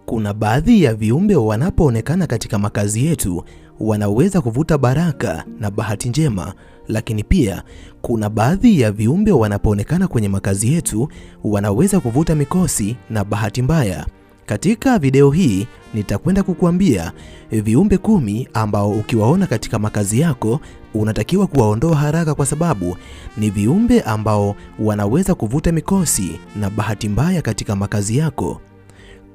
Kuna baadhi ya viumbe wanapoonekana katika makazi yetu wanaweza kuvuta baraka na bahati njema, lakini pia kuna baadhi ya viumbe wanapoonekana kwenye makazi yetu wanaweza kuvuta mikosi na bahati mbaya. Katika video hii nitakwenda kukuambia viumbe 10 ambao ukiwaona katika makazi yako unatakiwa kuwaondoa haraka, kwa sababu ni viumbe ambao wanaweza kuvuta mikosi na bahati mbaya katika makazi yako.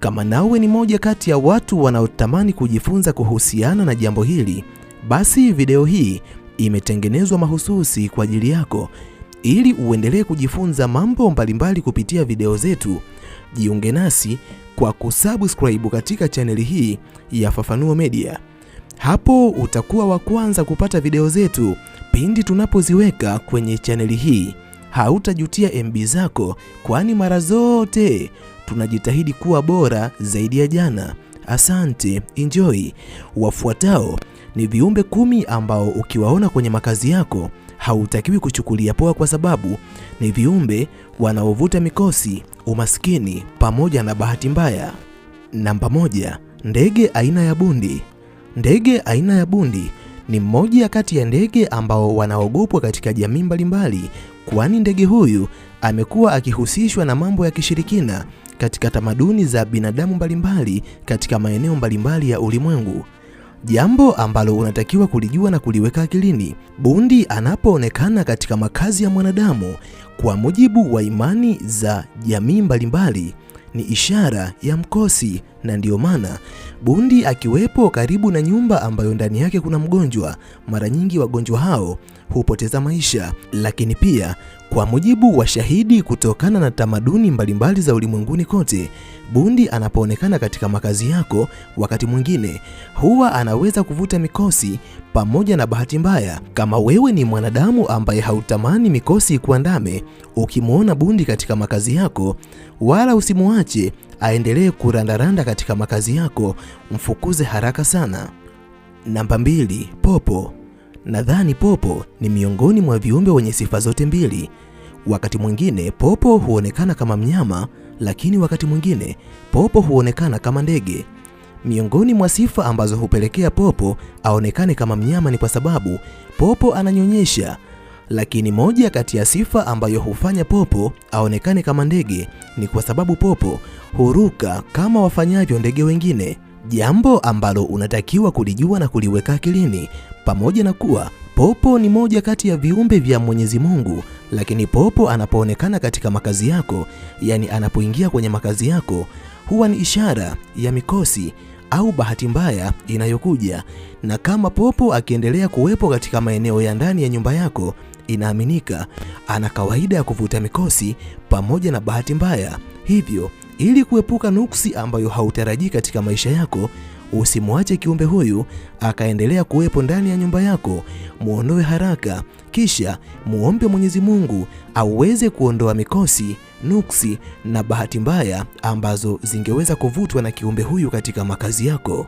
Kama nawe ni moja kati ya watu wanaotamani kujifunza kuhusiana na jambo hili, basi video hii imetengenezwa mahususi kwa ajili yako ili uendelee kujifunza mambo mbalimbali kupitia video zetu. Jiunge nasi kwa kusubscribe katika chaneli hii ya Fafanuo Media. Hapo utakuwa wa kwanza kupata video zetu pindi tunapoziweka kwenye chaneli hii. Hautajutia MB zako, kwani mara zote tunajitahidi kuwa bora zaidi ya jana. Asante, enjoy. Wafuatao ni viumbe 10 ambao ukiwaona kwenye makazi yako hautakiwi kuchukulia poa, kwa sababu ni viumbe wanaovuta mikosi, umaskini pamoja na bahati mbaya. Namba 1, ndege aina ya bundi. Ndege aina ya bundi ni mmoja kati ya ndege ambao wanaogopwa katika jamii mbalimbali, kwani ndege huyu amekuwa akihusishwa na mambo ya kishirikina katika tamaduni za binadamu mbalimbali katika maeneo mbalimbali ya ulimwengu. Jambo ambalo unatakiwa kulijua na kuliweka akilini, bundi anapoonekana katika makazi ya mwanadamu, kwa mujibu wa imani za jamii mbalimbali, ni ishara ya mkosi, na ndiyo maana bundi akiwepo karibu na nyumba ambayo ndani yake kuna mgonjwa, mara nyingi wagonjwa hao hupoteza maisha. Lakini pia kwa mujibu wa shahidi kutokana na tamaduni mbalimbali za ulimwenguni kote, bundi anapoonekana katika makazi yako, wakati mwingine huwa anaweza kuvuta mikosi pamoja na bahati mbaya. Kama wewe ni mwanadamu ambaye hautamani mikosi kuandame, ukimwona bundi katika makazi yako, wala usimuache aendelee kurandaranda katika makazi yako, mfukuze haraka sana. Namba 2, popo. Nadhani popo ni miongoni mwa viumbe wenye sifa zote mbili. Wakati mwingine popo huonekana kama mnyama, lakini wakati mwingine popo huonekana kama ndege. Miongoni mwa sifa ambazo hupelekea popo aonekane kama mnyama ni kwa sababu popo ananyonyesha, lakini moja kati ya sifa ambayo hufanya popo aonekane kama ndege ni kwa sababu popo huruka kama wafanyavyo ndege wengine. Jambo ambalo unatakiwa kulijua na kuliweka akilini, pamoja na kuwa popo ni moja kati ya viumbe vya Mwenyezi Mungu, lakini popo anapoonekana katika makazi yako, yani anapoingia kwenye makazi yako, huwa ni ishara ya mikosi au bahati mbaya inayokuja. Na kama popo akiendelea kuwepo katika maeneo ya ndani ya nyumba yako, inaaminika ana kawaida ya kuvuta mikosi pamoja na bahati mbaya. Hivyo ili kuepuka nuksi ambayo hautarajii katika maisha yako, usimwache kiumbe huyu akaendelea kuwepo ndani ya nyumba yako. Muondoe haraka, kisha muombe Mwenyezi Mungu aweze kuondoa mikosi, nuksi na bahati mbaya ambazo zingeweza kuvutwa na kiumbe huyu katika makazi yako.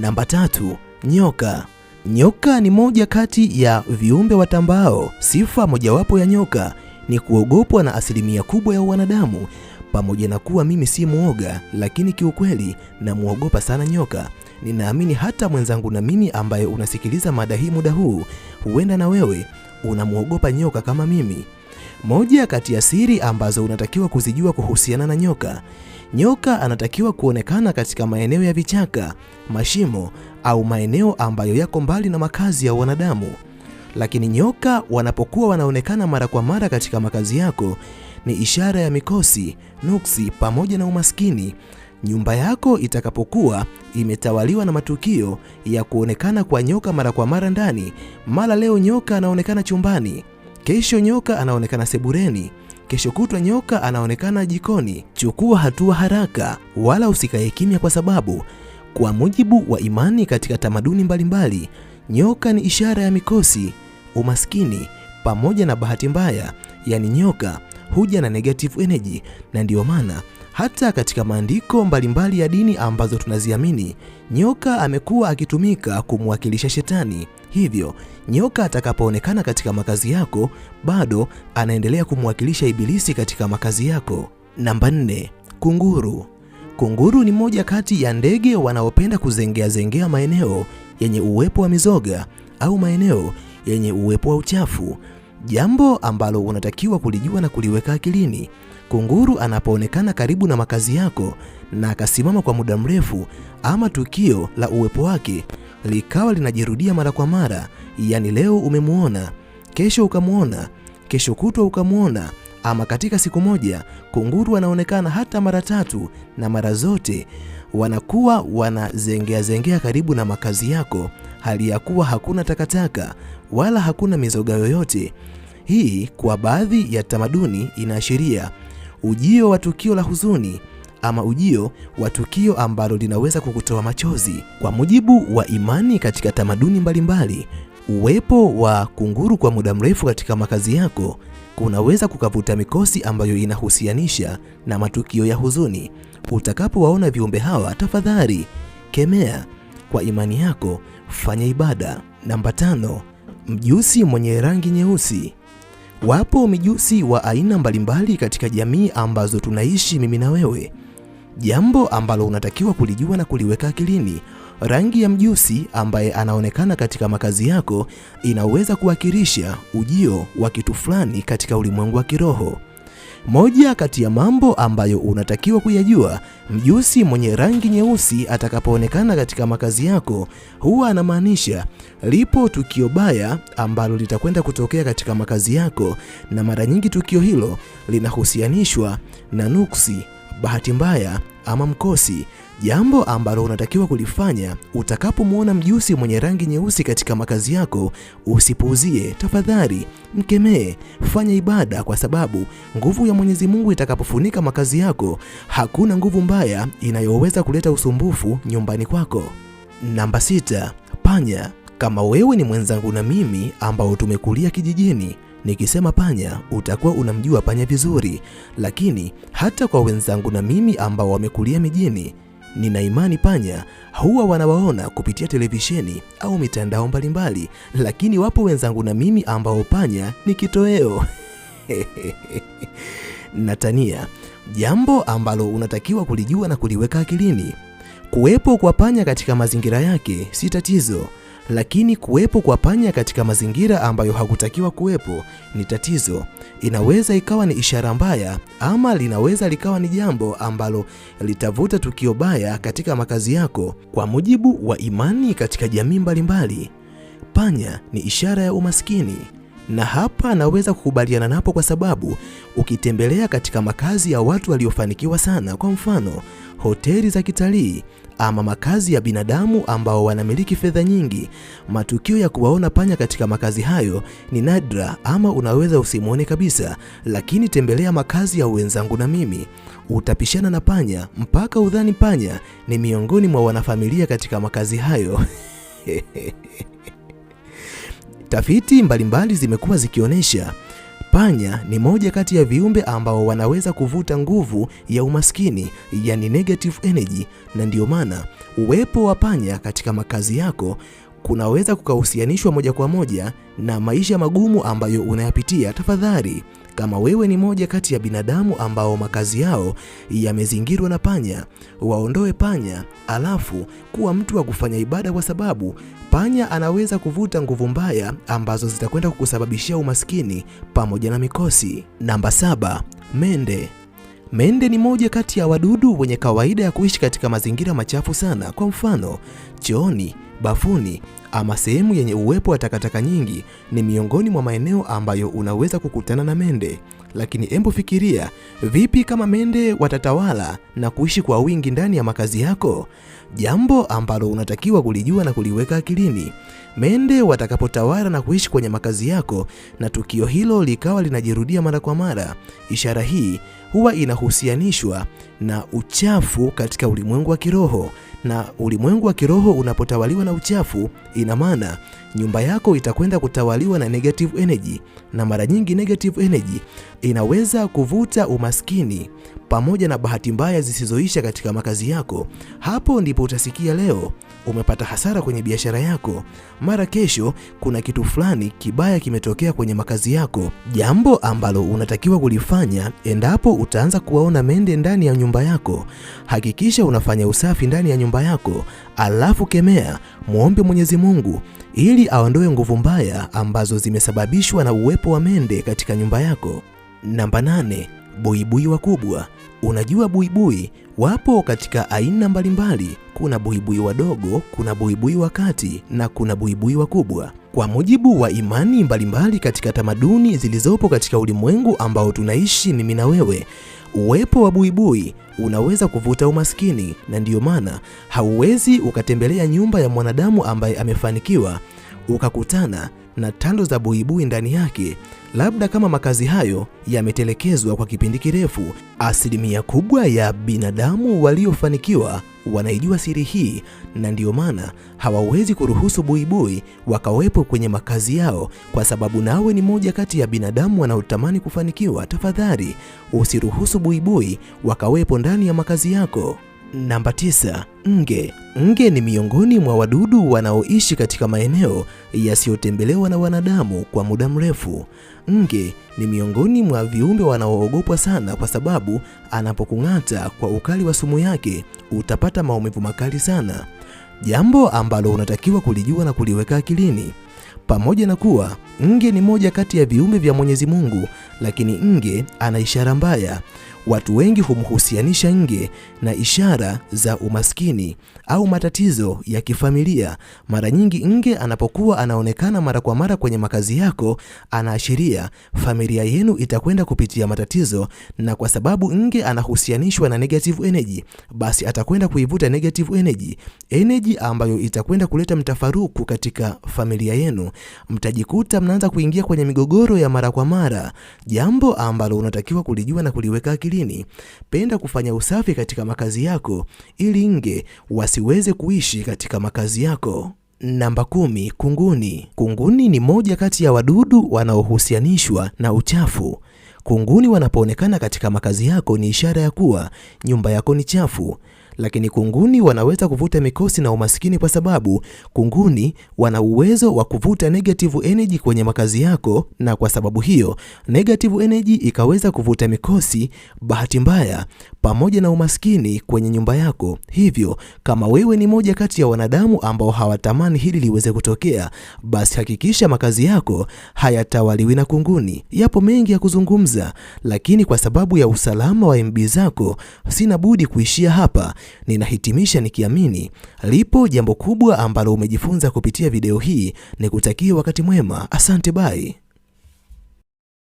Namba 3, nyoka. Nyoka ni moja kati ya viumbe watambao. Sifa mojawapo ya nyoka ni kuogopwa na asilimia kubwa ya wanadamu. Pamoja na kuwa mimi si muoga, lakini kiukweli namuogopa sana nyoka. Ninaamini hata mwenzangu na mimi ambaye unasikiliza mada hii muda huu, huenda na wewe unamuogopa nyoka kama mimi. Moja kati ya siri ambazo unatakiwa kuzijua kuhusiana na nyoka, nyoka anatakiwa kuonekana katika maeneo ya vichaka, mashimo au maeneo ambayo yako mbali na makazi ya wanadamu. Lakini nyoka wanapokuwa wanaonekana mara kwa mara katika makazi yako, ni ishara ya mikosi, nuksi pamoja na umaskini. Nyumba yako itakapokuwa imetawaliwa na matukio ya kuonekana kwa nyoka mara kwa mara ndani, mara leo nyoka anaonekana chumbani, kesho nyoka anaonekana sebureni, kesho kutwa nyoka anaonekana jikoni, chukua hatua haraka, wala usikae kimya, kwa sababu kwa mujibu wa imani katika tamaduni mbalimbali, nyoka ni ishara ya mikosi, umaskini pamoja na bahati mbaya. Yani nyoka huja na negative energy, na ndiyo maana hata katika maandiko mbalimbali ya dini ambazo tunaziamini, nyoka amekuwa akitumika kumwakilisha shetani. Hivyo nyoka atakapoonekana katika makazi yako, bado anaendelea kumwakilisha ibilisi katika makazi yako. Namba 4, kunguru. Kunguru ni moja kati ya ndege wanaopenda kuzengea maeneo yenye uwepo wa mizoga au maeneo yenye uwepo wa uchafu, jambo ambalo unatakiwa kulijua na kuliweka akilini. Kunguru anapoonekana karibu na makazi yako na akasimama kwa muda mrefu, ama tukio la uwepo wake likawa linajirudia mara kwa mara, yani leo umemuona, kesho ukamuona, kesho kutwa ukamuona, ama katika siku moja kunguru wanaonekana hata mara 3 na mara zote wanakuwa wanazengea karibu na makazi yako, hali ya kuwa hakuna takataka wala hakuna mizoga yoyote. Hii kwa baadhi ya tamaduni inaashiria ujio wa tukio la huzuni ama ujio wa tukio ambalo linaweza kukutoa machozi. Kwa mujibu wa imani katika tamaduni mbalimbali, uwepo wa kunguru kwa muda mrefu katika makazi yako kunaweza kukavuta mikosi ambayo inahusianisha na matukio ya huzuni. Utakapowaona viumbe hawa, tafadhali kemea. Kwa imani yako, fanya ibada. Namba 5, mjusi mwenye rangi nyeusi. Wapo mijusi wa aina mbalimbali katika jamii ambazo tunaishi mimi na wewe. Jambo ambalo unatakiwa kulijua na kuliweka akilini, rangi ya mjusi ambaye anaonekana katika makazi yako inaweza kuwakilisha ujio wa kitu fulani katika ulimwengu wa kiroho. Moja kati ya mambo ambayo unatakiwa kuyajua, mjusi mwenye rangi nyeusi atakapoonekana katika makazi yako huwa anamaanisha lipo tukio baya ambalo litakwenda kutokea katika makazi yako, na mara nyingi tukio hilo linahusianishwa na nuksi, bahati mbaya ama mkosi. Jambo ambalo unatakiwa kulifanya utakapomuona mjusi mwenye rangi nyeusi katika makazi yako, usipuuzie, tafadhali mkemee, fanya ibada, kwa sababu nguvu ya Mwenyezi Mungu itakapofunika makazi yako, hakuna nguvu mbaya inayoweza kuleta usumbufu nyumbani kwako. Namba 6, panya. Kama wewe ni mwenzangu na mimi ambao tumekulia kijijini, nikisema panya utakuwa unamjua panya vizuri, lakini hata kwa wenzangu na mimi ambao wamekulia mijini, nina imani panya huwa wanawaona kupitia televisheni au mitandao mbalimbali, lakini wapo wenzangu na mimi ambao panya ni kitoweo. Natania, jambo ambalo unatakiwa kulijua na kuliweka akilini, kuwepo kwa panya katika mazingira yake si tatizo, lakini kuwepo kwa panya katika mazingira ambayo hakutakiwa kuwepo ni tatizo. Inaweza ikawa ni ishara mbaya, ama linaweza likawa ni jambo ambalo litavuta tukio baya katika makazi yako. Kwa mujibu wa imani katika jamii mbalimbali, panya ni ishara ya umaskini, na hapa naweza kukubaliana napo, kwa sababu ukitembelea katika makazi ya watu waliofanikiwa sana, kwa mfano hoteli za kitalii ama makazi ya binadamu ambao wanamiliki fedha nyingi, matukio ya kuwaona panya katika makazi hayo ni nadra, ama unaweza usimuone kabisa. Lakini tembelea makazi ya wenzangu na mimi, utapishana na panya mpaka udhani panya ni miongoni mwa wanafamilia katika makazi hayo. Tafiti mbalimbali zimekuwa zikionyesha panya ni moja kati ya viumbe ambao wanaweza kuvuta nguvu ya umaskini, yani negative energy, na ndio maana uwepo wa panya katika makazi yako kunaweza kukahusianishwa moja kwa moja na maisha magumu ambayo unayapitia. Tafadhali, kama wewe ni moja kati ya binadamu ambao makazi yao yamezingirwa na panya, waondoe panya, alafu kuwa mtu wa kufanya ibada, kwa sababu panya anaweza kuvuta nguvu mbaya ambazo zitakwenda kukusababishia umaskini pamoja na mikosi. Namba 7, mende. Mende ni moja kati ya wadudu wenye kawaida ya kuishi katika mazingira machafu sana, kwa mfano chooni, bafuni ama sehemu yenye uwepo wa takataka nyingi ni miongoni mwa maeneo ambayo unaweza kukutana na mende. Lakini embo fikiria, vipi kama mende watatawala na kuishi kwa wingi ndani ya makazi yako? Jambo ambalo unatakiwa kulijua na kuliweka akilini. Mende watakapotawala na kuishi kwenye makazi yako na tukio hilo likawa linajirudia mara kwa mara, ishara hii huwa inahusianishwa na uchafu katika ulimwengu wa kiroho, Na ulimwengu wa kiroho unapotawaliwa na uchafu, ina maana nyumba yako itakwenda kutawaliwa na negative energy, na mara nyingi negative energy inaweza kuvuta umaskini pamoja na bahati mbaya zisizoisha katika makazi yako. Hapo ndipo utasikia leo umepata hasara kwenye biashara yako, mara kesho kuna kitu fulani kibaya kimetokea kwenye makazi yako. Jambo ambalo unatakiwa kulifanya endapo utaanza kuwaona mende ndani ya nyumba yako, hakikisha unafanya usafi ndani ya nyumba yako, alafu kemea, muombe Mwenyezi Mungu ili aondoe nguvu mbaya ambazo zimesababishwa na uwepo wa mende katika nyumba yako. Namba 8, buibui wakubwa. Unajua buibui wapo katika aina mbalimbali. Kuna buibui wadogo, kuna buibui wa kati na kuna buibui wakubwa. Kwa mujibu wa imani mbalimbali katika tamaduni zilizopo katika ulimwengu ambao tunaishi mimi na wewe, uwepo wa buibui unaweza kuvuta umaskini, na ndiyo maana hauwezi ukatembelea nyumba ya mwanadamu ambaye amefanikiwa ukakutana na tando za buibui ndani yake, labda kama makazi hayo yametelekezwa kwa kipindi kirefu. Asilimia kubwa ya binadamu waliofanikiwa wanaijua siri hii, na ndiyo maana hawawezi kuruhusu buibui wakawepo kwenye makazi yao, kwa sababu nawe ni moja kati ya binadamu wanaotamani kufanikiwa. Tafadhali usiruhusu buibui wakawepo ndani ya makazi yako. Namba 9, nge. Nge ni miongoni mwa wadudu wanaoishi katika maeneo yasiyotembelewa na wanadamu kwa muda mrefu. Nge ni miongoni mwa viumbe wanaoogopwa sana, kwa sababu anapokung'ata kwa ukali wa sumu yake utapata maumivu makali sana, jambo ambalo unatakiwa kulijua na kuliweka akilini. Pamoja na kuwa nge ni moja kati ya viumbe vya Mwenyezi Mungu, lakini nge ana ishara mbaya. Watu wengi humhusianisha nge na ishara za umaskini au matatizo ya kifamilia. Mara nyingi nge anapokuwa anaonekana mara kwa mara kwenye makazi yako, anaashiria familia yenu itakwenda kupitia matatizo, na kwa sababu nge anahusianishwa na negative energy, basi atakwenda kuivuta negative energy ambayo itakwenda kuleta mtafaruku katika familia yenu. Mtajikuta mnaanza kuingia kwenye migogoro ya mara kwa mara, jambo ambalo unatakiwa kulijua na kuliweka akilini. Penda kufanya usafi katika makazi yako ili nge wasiweze kuishi katika makazi yako. Namba 10, kunguni. Kunguni ni moja kati ya wadudu wanaohusianishwa na uchafu. Kunguni wanapoonekana katika makazi yako ni ishara ya kuwa nyumba yako ni chafu. Lakini kunguni wanaweza kuvuta mikosi na umaskini, kwa sababu kunguni wana uwezo wa kuvuta negative energy kwenye makazi yako, na kwa sababu hiyo negative energy ikaweza kuvuta mikosi, bahati mbaya pamoja na umaskini kwenye nyumba yako. Hivyo kama wewe ni moja kati ya wanadamu ambao hawatamani hili liweze kutokea, basi hakikisha makazi yako hayatawaliwi na kunguni. Yapo mengi ya kuzungumza, lakini kwa sababu ya usalama wa MB zako sina budi kuishia hapa. Ninahitimisha nikiamini lipo jambo kubwa ambalo umejifunza kupitia video hii. Nikutakia wakati mwema. Asante, bye.